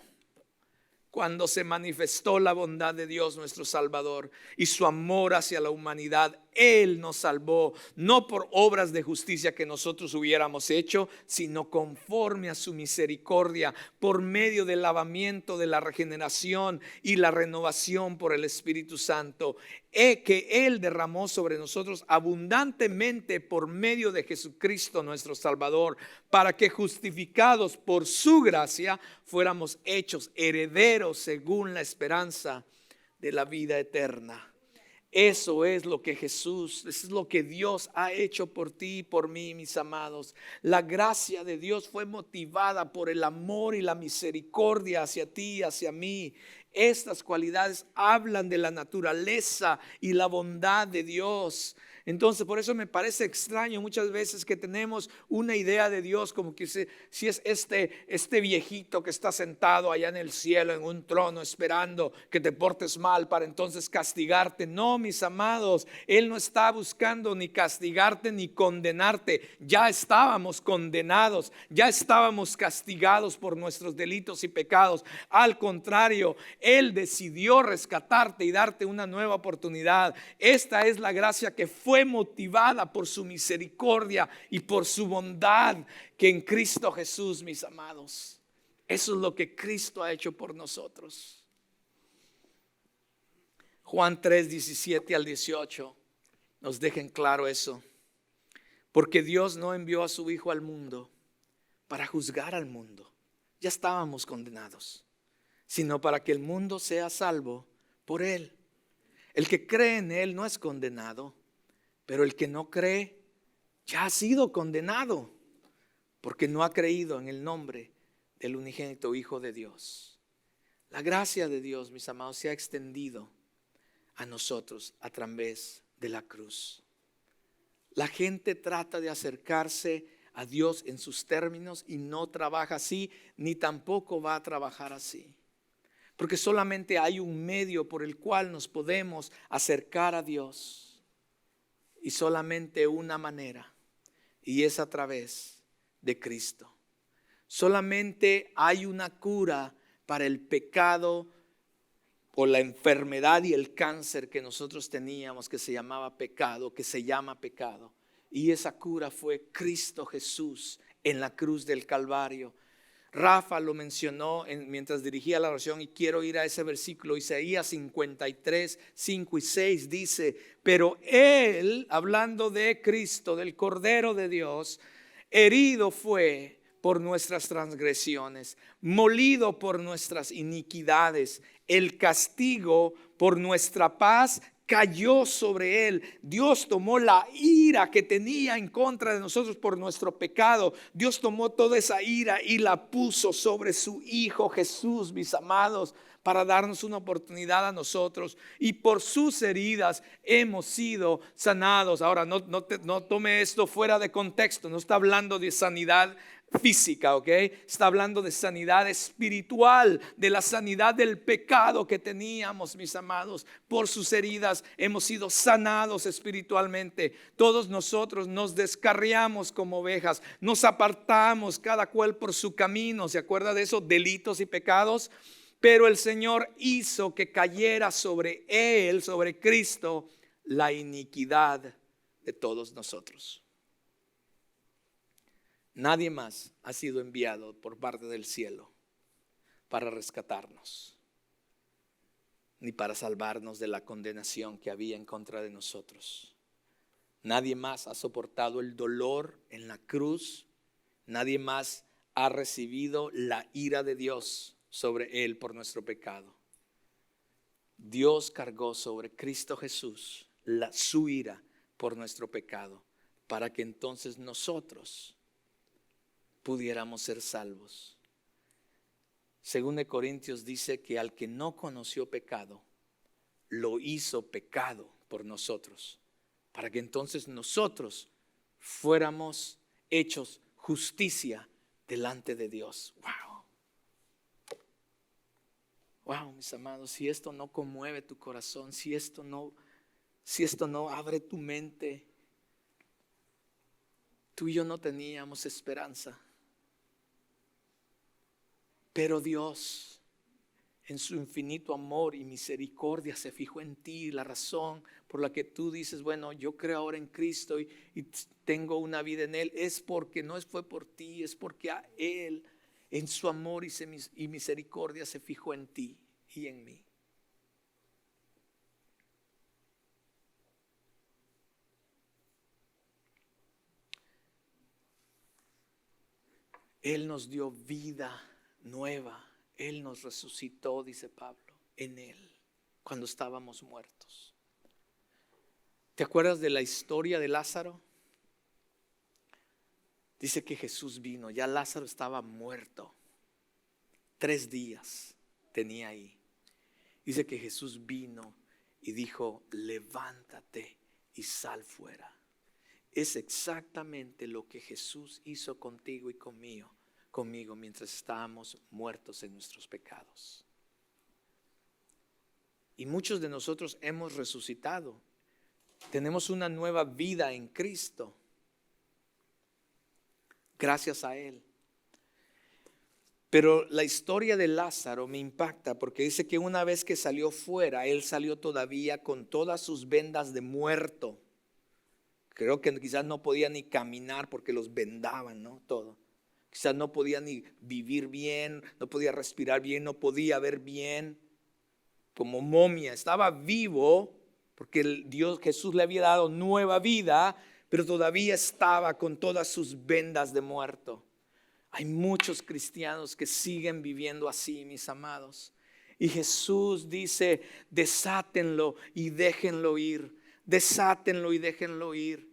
A: cuando se manifestó la bondad de Dios nuestro Salvador y su amor hacia la humanidad, Él nos salvó, no por obras de justicia que nosotros hubiéramos hecho, sino conforme a su misericordia, por medio del lavamiento de la regeneración y la renovación por el Espíritu Santo, que Él derramó sobre nosotros abundantemente por medio de Jesucristo nuestro Salvador, para que justificados por su gracia fuéramos hechos herederos según la esperanza de la vida eterna. Eso es lo que Jesús, eso es lo que Dios ha hecho por ti y por mí, mis amados. La gracia de Dios fue motivada por el amor y la misericordia hacia ti y hacia mí. Estas cualidades hablan de la naturaleza y la bondad de Dios. Entonces, por eso me parece extraño muchas veces que tenemos una idea de Dios como que si es este viejito que está sentado allá en el cielo en un trono esperando que te portes mal para entonces castigarte. No, mis amados, Él no está buscando ni castigarte ni condenarte. Ya estábamos condenados, ya estábamos castigados por nuestros delitos y pecados. Al contrario, Él decidió rescatarte y darte una nueva oportunidad. Esta es la gracia que fue motivada por su misericordia y por su bondad que en Cristo Jesús, mis amados. Eso es lo que Cristo ha hecho por nosotros. Juan 3, 17 al 18 nos dejen claro eso. Porque Dios no envió a su Hijo al mundo para juzgar al mundo. Ya estábamos condenados, sino para que el mundo sea salvo por Él. El que cree en Él no es condenado, pero el que no cree ya ha sido condenado, porque no ha creído en el nombre del unigénito Hijo de Dios. La gracia de Dios, mis amados, se ha extendido a nosotros a través de la cruz. La gente trata de acercarse a Dios en sus términos y no trabaja así, ni tampoco va a trabajar así. Porque solamente hay un medio por el cual nos podemos acercar a Dios. Y solamente una manera, y es a través de Cristo. Solamente hay una cura para el pecado o la enfermedad y el cáncer que nosotros teníamos, que se llamaba pecado, que se llama pecado. Y esa cura fue Cristo Jesús. en la cruz del Calvario. Rafa lo mencionó mientras dirigía la oración y quiero ir a ese versículo. Isaías 53, 5 y 6 dice: pero Él, hablando de Cristo, del Cordero de Dios, herido fue por nuestras transgresiones, molido por nuestras iniquidades. El castigo por nuestra paz cayó sobre Él. Dios tomó la ira que tenía en contra de nosotros por nuestro pecado. Dios tomó toda esa ira y la puso sobre su Hijo Jesús, mis amados, para darnos una oportunidad a nosotros. Y por sus heridas hemos sido sanados. Ahora, no tome esto fuera de contexto. No está hablando de sanidad física, ¿ok? Está hablando de sanidad espiritual, de la sanidad del pecado que teníamos, mis amados. Por sus heridas hemos sido sanados espiritualmente. Todos nosotros nos descarriamos como ovejas, nos apartamos cada cual por su camino. ¿Se acuerda de eso? Delitos y pecados. Pero el Señor hizo que cayera sobre Él, sobre Cristo, la iniquidad de todos nosotros. Nadie más ha sido enviado por parte del cielo para rescatarnos, ni para salvarnos de la condenación que había en contra de nosotros. Nadie más ha soportado el dolor en la cruz. Nadie más ha recibido la ira de Dios sobre él por nuestro pecado. Dios cargó sobre Cristo Jesús su ira por nuestro pecado, para que entonces nosotros pudiéramos ser salvos. Según de Corintios dice que al que no conoció pecado, lo hizo pecado por nosotros, para que entonces nosotros fuéramos hechos justicia delante de Dios. Wow, mis amados, si esto no conmueve tu corazón, si esto no abre tu mente, tú y yo no teníamos esperanza. Pero Dios, en su infinito amor y misericordia, se fijó en ti. La razón por la que tú dices, bueno, yo creo ahora en Cristo y tengo una vida en Él, es porque no fue por ti, es porque a Él, en su amor y misericordia, se fijó en ti y en mí. Él nos dio vida nueva. Él nos resucitó, dice Pablo, en Él, cuando estábamos muertos. ¿Te acuerdas de la historia de Lázaro? Dice que Jesús vino, ya Lázaro estaba muerto. 3 días tenía ahí. Dice que Jesús vino y dijo: levántate y sal fuera. Es exactamente lo que Jesús hizo contigo y conmigo mientras estábamos muertos en nuestros pecados. Y muchos de nosotros hemos resucitado. Tenemos una nueva vida en Cristo, gracias a Él. Pero la historia de Lázaro me impacta porque dice que una vez que salió fuera, él salió todavía con todas sus vendas de muerto. Creo que quizás no podía ni caminar porque los vendaban, ¿no? Todo. Quizás no podía ni vivir bien, no podía respirar bien, no podía ver bien. Como momia, estaba vivo porque Jesús le había dado nueva vida, pero todavía estaba con todas sus vendas de muerto. Hay muchos cristianos que siguen viviendo así, mis amados. Y Jesús dice: desátenlo y déjenlo ir. Desátenlo y déjenlo ir.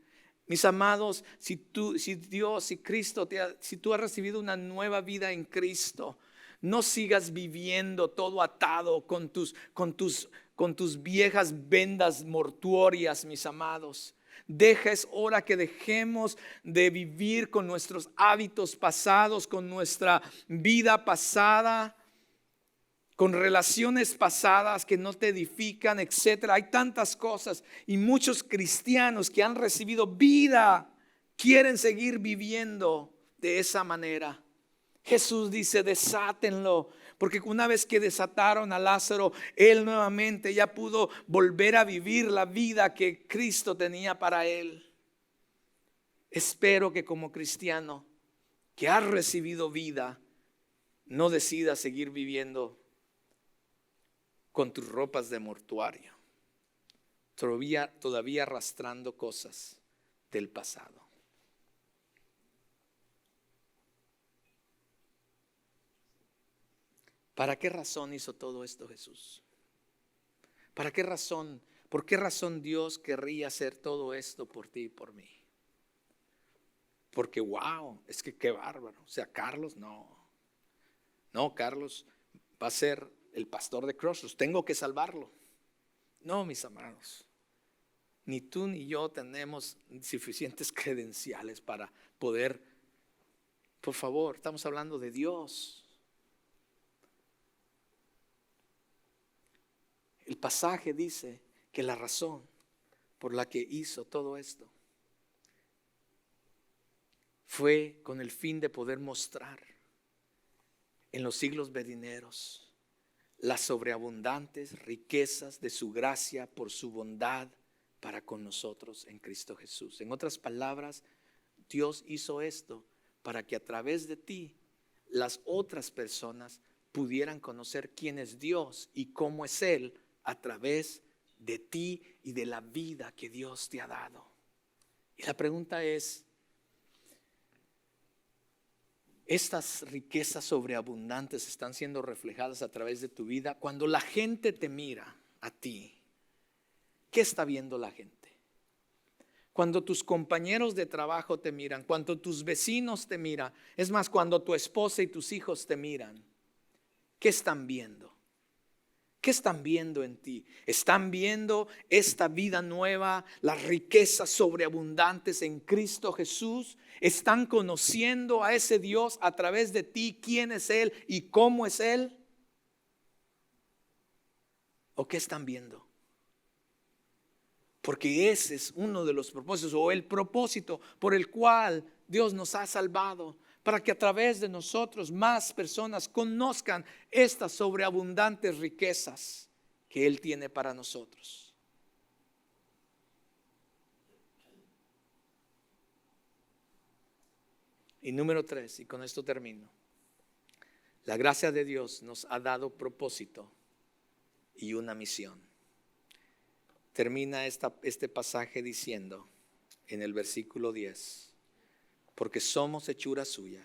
A: Mis amados, si tú has recibido una nueva vida en Cristo, no sigas viviendo todo atado con tus viejas vendas mortuorias, mis amados. Es hora que dejemos de vivir con nuestros hábitos pasados, con nuestra vida pasada, con relaciones pasadas que no te edifican, etcétera. Hay tantas cosas y muchos cristianos que han recibido vida quieren seguir viviendo de esa manera. Jesús dice: desátenlo, porque una vez que desataron a Lázaro, él nuevamente ya pudo volver a vivir la vida que Cristo tenía para él. Espero que como cristiano que has recibido vida, no decidas seguir viviendo con tus ropas de mortuario, todavía arrastrando cosas del pasado. ¿Para qué razón hizo todo esto Jesús? ¿Para qué razón? ¿Por qué razón Dios querría hacer todo esto por ti y por mí? Porque wow, es que qué bárbaro. O sea, Carlos no, Carlos va a ser el pastor de Crossroads, tengo que salvarlo. No, mis amados, ni tú ni yo tenemos suficientes credenciales para poder. Por favor, estamos hablando de Dios. El pasaje dice que la razón por la que hizo todo esto fue con el fin de poder mostrar en los siglos venideros las sobreabundantes riquezas de su gracia por su bondad para con nosotros en Cristo Jesús. En otras palabras, Dios hizo esto para que a través de ti las otras personas pudieran conocer quién es Dios y cómo es Él a través de ti y de la vida que Dios te ha dado. Y la pregunta es, ¿estas riquezas sobreabundantes están siendo reflejadas a través de tu vida? Cuando la gente te mira a ti, ¿qué está viendo la gente? Cuando tus compañeros de trabajo te miran, cuando tus vecinos te miran, es más, cuando tu esposa y tus hijos te miran, ¿qué están viendo? ¿Qué están viendo en ti? ¿Están viendo esta vida nueva, las riquezas sobreabundantes en Cristo Jesús? ¿Están conociendo a ese Dios a través de ti, quién es Él y cómo es Él? ¿O qué están viendo? Porque ese es uno de los propósitos o el propósito por el cual Dios nos ha salvado. Para que a través de nosotros más personas conozcan estas sobreabundantes riquezas que Él tiene para nosotros. Y número 3, y con esto termino. La gracia de Dios nos ha dado propósito y una misión. Termina este pasaje diciendo en el versículo 10. Porque somos hechura suya,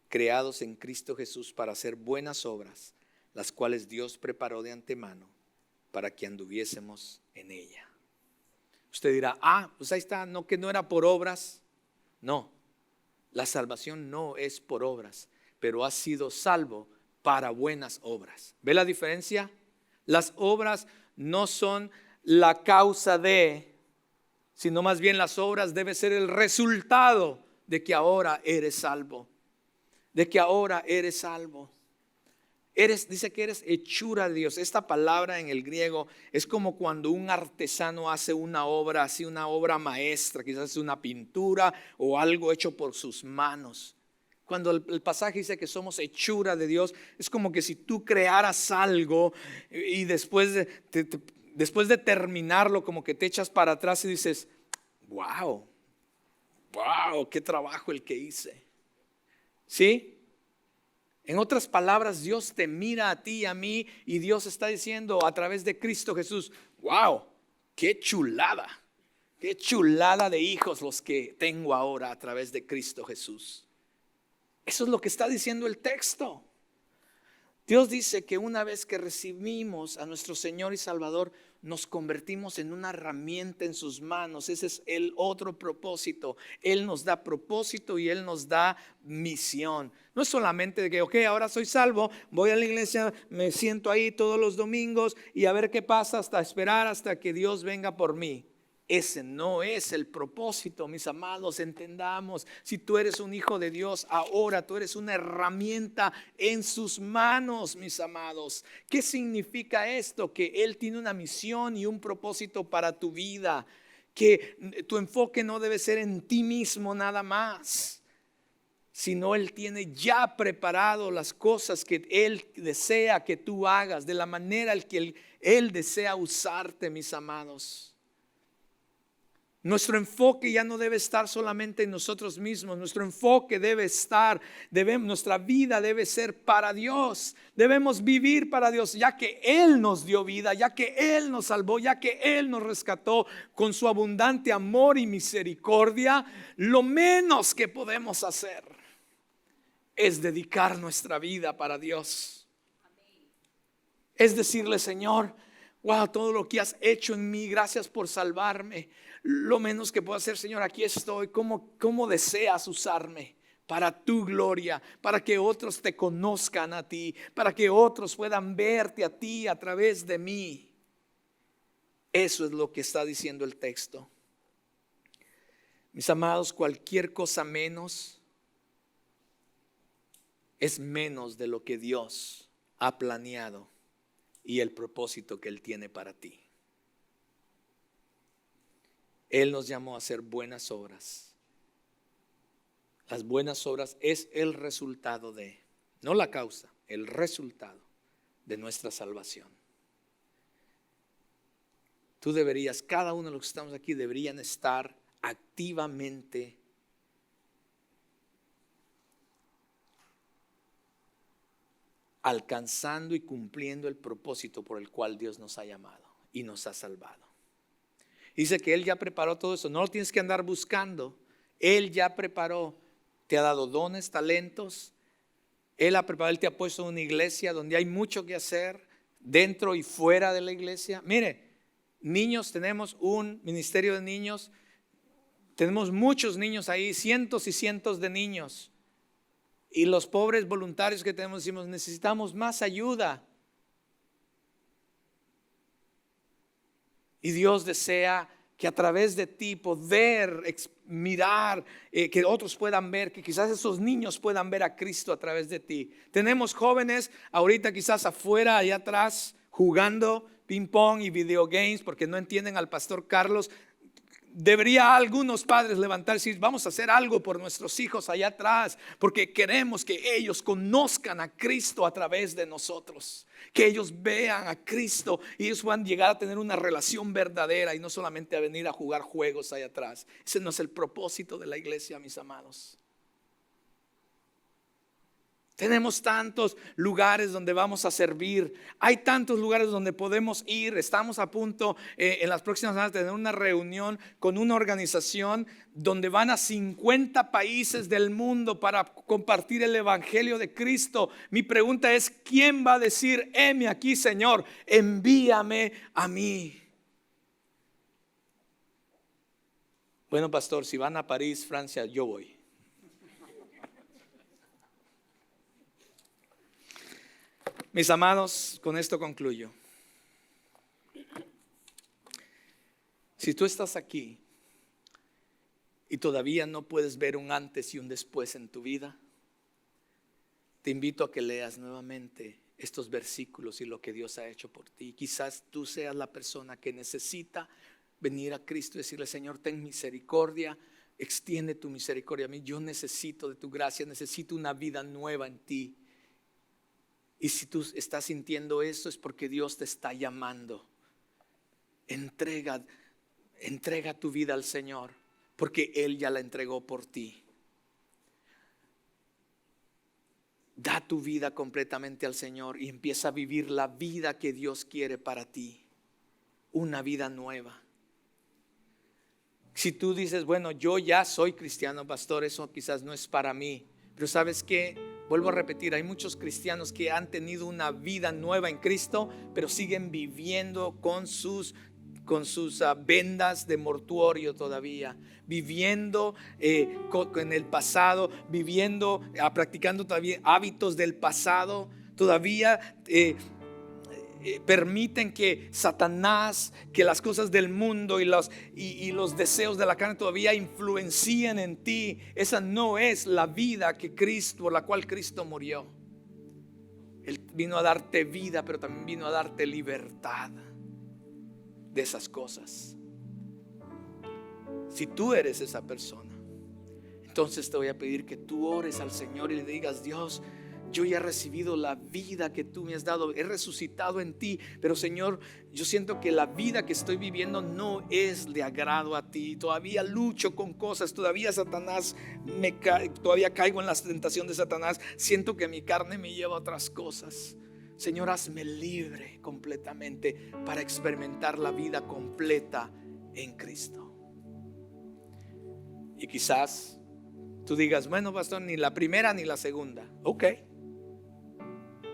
A: creados en Cristo Jesús para hacer buenas obras, las cuales Dios preparó de antemano para que anduviésemos en ella. Usted dirá, pues ahí está, no, que no era por obras. No, la salvación no es por obras, pero has sido salvo para buenas obras. ¿Ve la diferencia? Las obras no son la causa de, sino más bien las obras deben ser el resultado de que ahora eres salvo. De que ahora eres salvo. Dice que eres hechura de Dios. Esta palabra en el griego es como cuando un artesano hace una obra, así una obra maestra, quizás una pintura o algo hecho por sus manos. Cuando el pasaje dice que somos hechura de Dios, es como que si tú crearas algo y después de terminarlo, como que te echas para atrás y dices, wow, qué trabajo el que hice. ¿Sí? En otras palabras, Dios te mira a ti y a mí y Dios está diciendo a través de Cristo Jesús, wow, qué chulada de hijos los que tengo ahora a través de Cristo Jesús. Eso es lo que está diciendo el texto. Dios dice que una vez que recibimos a nuestro Señor y Salvador, nos convertimos en una herramienta en sus manos. Ese es el otro propósito. Él nos da propósito y Él nos da misión. No es solamente de que, ahora soy salvo, voy a la iglesia, me siento ahí todos los domingos y a ver qué pasa hasta esperar hasta que Dios venga por mí. Ese no es el propósito, mis amados, entendamos. Si tú eres un hijo de Dios, ahora tú eres una herramienta en sus manos, mis amados. ¿Qué significa esto? Que Él tiene una misión y un propósito para tu vida. Que tu enfoque no debe ser en ti mismo nada más, sino Él tiene ya preparado las cosas que Él desea que tú hagas, de la manera en que Él desea usarte, mis amados. Nuestro enfoque ya no debe estar solamente en nosotros mismos. Nuestro enfoque debe estar, nuestra vida debe ser para Dios. Debemos vivir para Dios, ya que Él nos dio vida, ya que Él nos salvó, ya que Él nos rescató con su abundante amor y misericordia. Lo menos que podemos hacer es dedicar nuestra vida para Dios. Es decirle: Señor, wow, todo lo que has hecho en mí, gracias por salvarme. Lo menos que puedo hacer, Señor, aquí estoy. ¿Cómo deseas usarme para tu gloria? Para que otros te conozcan a ti, para que otros puedan verte a ti a través de mí. Eso es lo que está diciendo el texto. Mis amados, cualquier cosa menos es menos de lo que Dios ha planeado y el propósito que Él tiene para ti. Él nos llamó a hacer buenas obras. Las buenas obras es el resultado de, no la causa, el resultado de nuestra salvación. Tú deberías, cada uno de los que estamos aquí deberían estar activamente alcanzando y cumpliendo el propósito por el cual Dios nos ha llamado y nos ha salvado. Dice que Él ya preparó todo eso. No lo tienes que andar buscando. Él ya preparó. Te ha dado dones, talentos. Él ha preparado, Él te ha puesto en una iglesia donde hay mucho que hacer, dentro y fuera de la iglesia. Mire, niños, tenemos un ministerio de niños. Tenemos muchos niños ahí, cientos y cientos de niños. Y los pobres voluntarios que tenemos decimos: necesitamos más ayuda. Y Dios desea que a través de ti poder mirar, que otros puedan ver, que quizás esos niños puedan ver a Cristo a través de ti. Tenemos jóvenes ahorita quizás afuera, allá atrás, jugando ping pong y video games porque no entienden al pastor Carlos. Debería algunos padres levantarse y decir: vamos a hacer algo por nuestros hijos allá atrás, porque queremos que ellos conozcan a Cristo a través de nosotros, que ellos vean a Cristo y ellos puedan llegar a tener una relación verdadera y no solamente a venir a jugar juegos allá atrás. Ese no es el propósito de la iglesia, mis amados. Tenemos tantos lugares donde vamos a servir. Hay tantos lugares donde podemos ir. Estamos a punto en las próximas semanas de tener una reunión con una organización donde van a 50 países del mundo para compartir el evangelio de Cristo. Mi pregunta es: ¿quién va a decir: heme aquí, Señor, envíame a mí? Bueno, pastor, si van a París, Francia, yo voy. Mis amados, con esto concluyo. Si tú estás aquí y todavía no puedes ver un antes y un después en tu vida, te invito a que leas nuevamente estos versículos y lo que Dios ha hecho por ti. Quizás tú seas la persona que necesita venir a Cristo y decirle: Señor, ten misericordia, extiende tu misericordia a mí. Yo necesito de tu gracia, necesito una vida nueva en ti. Y si tú estás sintiendo eso, es porque Dios te está llamando. Entrega tu vida al Señor, porque Él ya la entregó por ti. Da tu vida completamente al Señor y empieza a vivir la vida que Dios quiere para ti. Una vida nueva. Si tú dices: bueno, yo ya soy cristiano, pastor, eso quizás no es para mí. Pero ¿sabes qué? Vuelvo a repetir, hay muchos cristianos que han tenido una vida nueva en Cristo, pero siguen viviendo con sus vendas de mortuorio todavía, viviendo en el pasado, viviendo, practicando todavía hábitos del pasado, todavía permiten que Satanás, que las cosas del mundo y los deseos de la carne todavía influencien en ti. Esa no es la vida que Cristo, por la cual Cristo murió. Él vino a darte vida, pero también vino a darte libertad de esas cosas. Si tú eres esa persona, entonces te voy a pedir que tú ores al Señor y le digas: Dios, yo ya he recibido la vida que tú me has dado, he resucitado en ti, pero Señor, yo siento que la vida que estoy viviendo no es de agrado a ti. Todavía lucho con cosas, todavía Satanás todavía caigo en la tentación de Satanás. Siento que mi carne me lleva a otras cosas. Señor, hazme libre completamente para experimentar la vida completa en Cristo. Y quizás tú digas, bueno, pastor, ni la primera ni la segunda. Ok.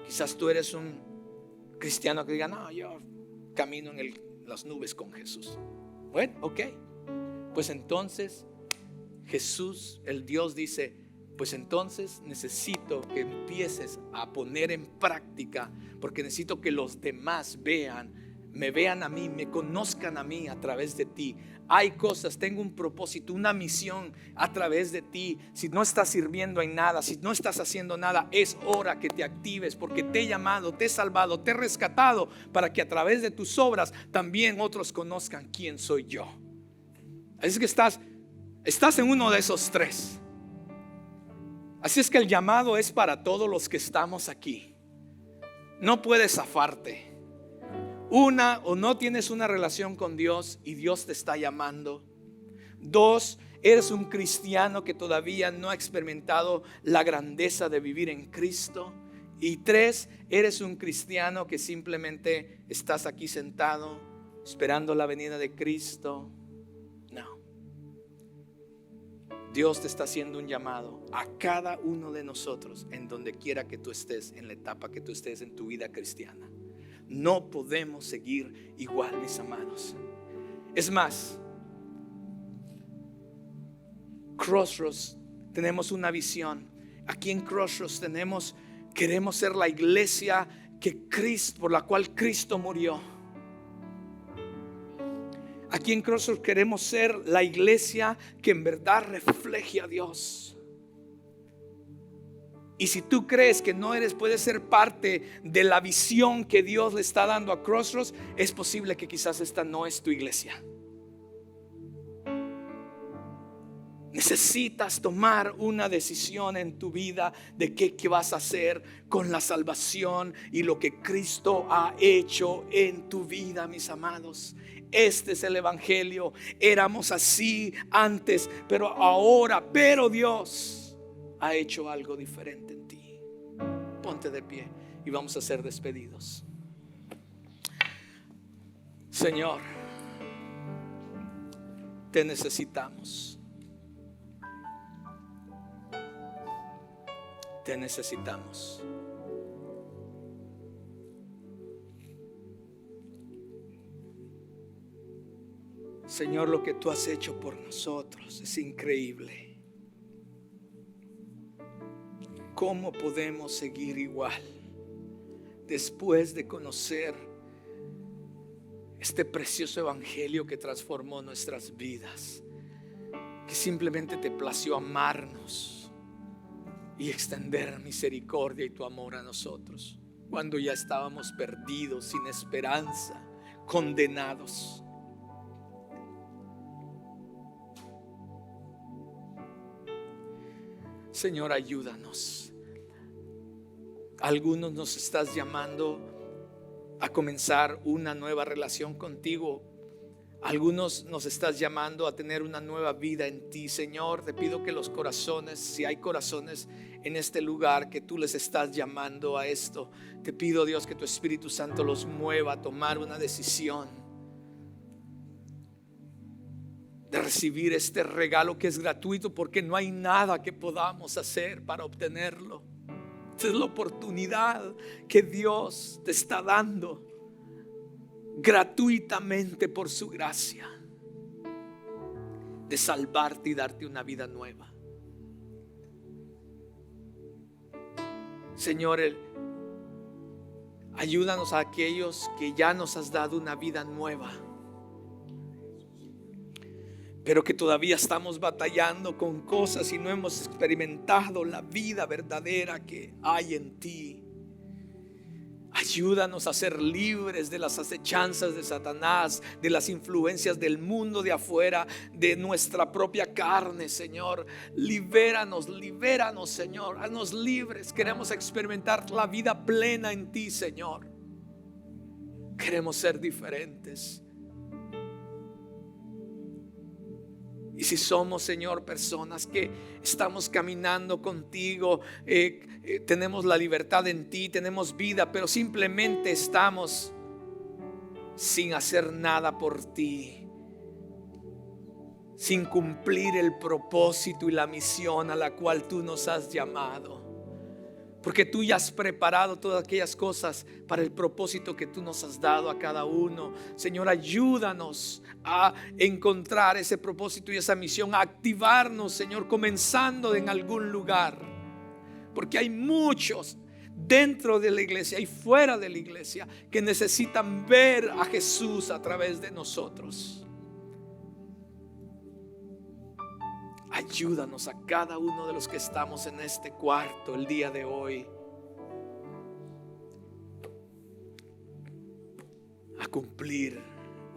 A: Quizás tú eres un cristiano que diga, no, yo camino en las nubes con Jesús. Bueno, ok. Pues entonces Jesús, el Dios, dice, pues entonces necesito que empieces a poner en práctica, porque necesito que los demás me vean a mí, me conozcan a mí a través de ti. Hay cosas, tengo un propósito, una misión a través de ti. Si no estás sirviendo en nada, si no estás haciendo nada, es hora que te actives, porque te he llamado, te he salvado, te he rescatado, para que a través de tus obras también otros conozcan quién soy yo. Así es que estás en uno de esos tres. Así es que el llamado es para todos los que estamos aquí. No puedes zafarte. Una, o no tienes una relación con Dios y Dios te está llamando. Dos, eres un cristiano que todavía no ha experimentado la grandeza de vivir en Cristo. Y tres, eres un cristiano que simplemente estás aquí sentado esperando la venida de Cristo. No. Dios te está haciendo un llamado a cada uno de nosotros, en donde quiera que tú estés, en la etapa que tú estés en tu vida cristiana. No podemos seguir igual, mis amados. Es más, Crossroads, tenemos una visión. Aquí en Crossroads queremos ser la iglesia por la cual Cristo murió. Aquí en Crossroads queremos ser la iglesia que en verdad refleje a Dios. Y si tú crees que no puedes ser parte de la visión que Dios le está dando a Crossroads, es posible que quizás esta no es tu iglesia. Necesitas tomar una decisión en tu vida de qué vas a hacer con la salvación y lo que Cristo ha hecho en tu vida, mis amados. Este es el evangelio. Éramos así antes, pero Dios ha hecho algo diferente en ti. Ponte de pie y vamos a ser despedidos. Señor, te necesitamos. Te necesitamos. Señor, lo que tú has hecho por nosotros es increíble. ¿Cómo podemos seguir igual después de conocer este precioso evangelio que transformó nuestras vidas? Que simplemente te plació amarnos y extender misericordia y tu amor a nosotros cuando ya estábamos perdidos, sin esperanza, condenados. Señor, ayúdanos. Algunos nos estás llamando a comenzar una nueva relación contigo. Algunos nos estás llamando a tener una nueva vida en ti. Señor, te pido que los corazones, si hay corazones en este lugar que tú les estás llamando a esto, te pido, Dios, que tu Espíritu Santo los mueva a tomar una decisión de recibir este regalo que es gratuito, porque no hay nada que podamos hacer para obtenerlo. Esta es la oportunidad que Dios te está dando gratuitamente por su gracia, de salvarte y darte una vida nueva. Señor, ayúdanos a aquellos que ya nos has dado una vida nueva, pero que todavía estamos batallando con cosas y no hemos experimentado la vida verdadera que hay en ti.
B: Ayúdanos a ser libres de las acechanzas de Satanás, de las influencias del mundo de afuera, de nuestra propia carne, Señor. Libéranos, libéranos, Señor. Haznos libres. Queremos experimentar la vida plena en ti, Señor. Queremos ser diferentes. Y si somos, Señor, personas que estamos caminando contigo, tenemos la libertad en ti, tenemos vida, pero simplemente estamos sin hacer nada por ti, sin cumplir el propósito y la misión a la cual tú nos has llamado. Porque tú ya has preparado todas aquellas cosas para el propósito que tú nos has dado a cada uno. Señor, ayúdanos a encontrar ese propósito y esa misión, a activarnos, Señor, comenzando en algún lugar. Porque hay muchos dentro de la iglesia y fuera de la iglesia que necesitan ver a Jesús a través de nosotros. Ayúdanos a cada uno de los que estamos en este cuarto el día de hoy a cumplir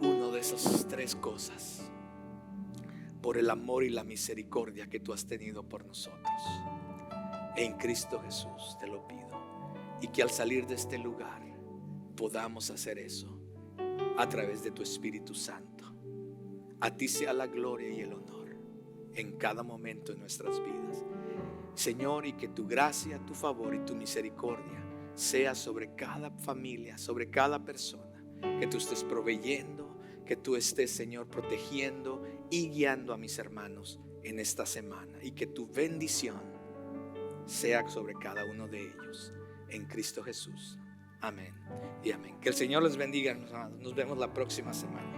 B: una de esas tres cosas por el amor y la misericordia que tú has tenido por nosotros. En Cristo Jesús te lo pido, y que al salir de este lugar podamos hacer eso a través de tu Espíritu Santo. A ti sea la gloria y el honor en cada momento de nuestras vidas, Señor, y que tu gracia, tu favor y tu misericordia sea sobre cada familia, sobre cada persona, que tú estés proveyendo, que tú estés, Señor, protegiendo y guiando a mis hermanos en esta semana, y que tu bendición sea sobre cada uno de ellos, en Cristo Jesús. Amén y amén. Que el Señor les bendiga, hermanos. Nos vemos la próxima semana.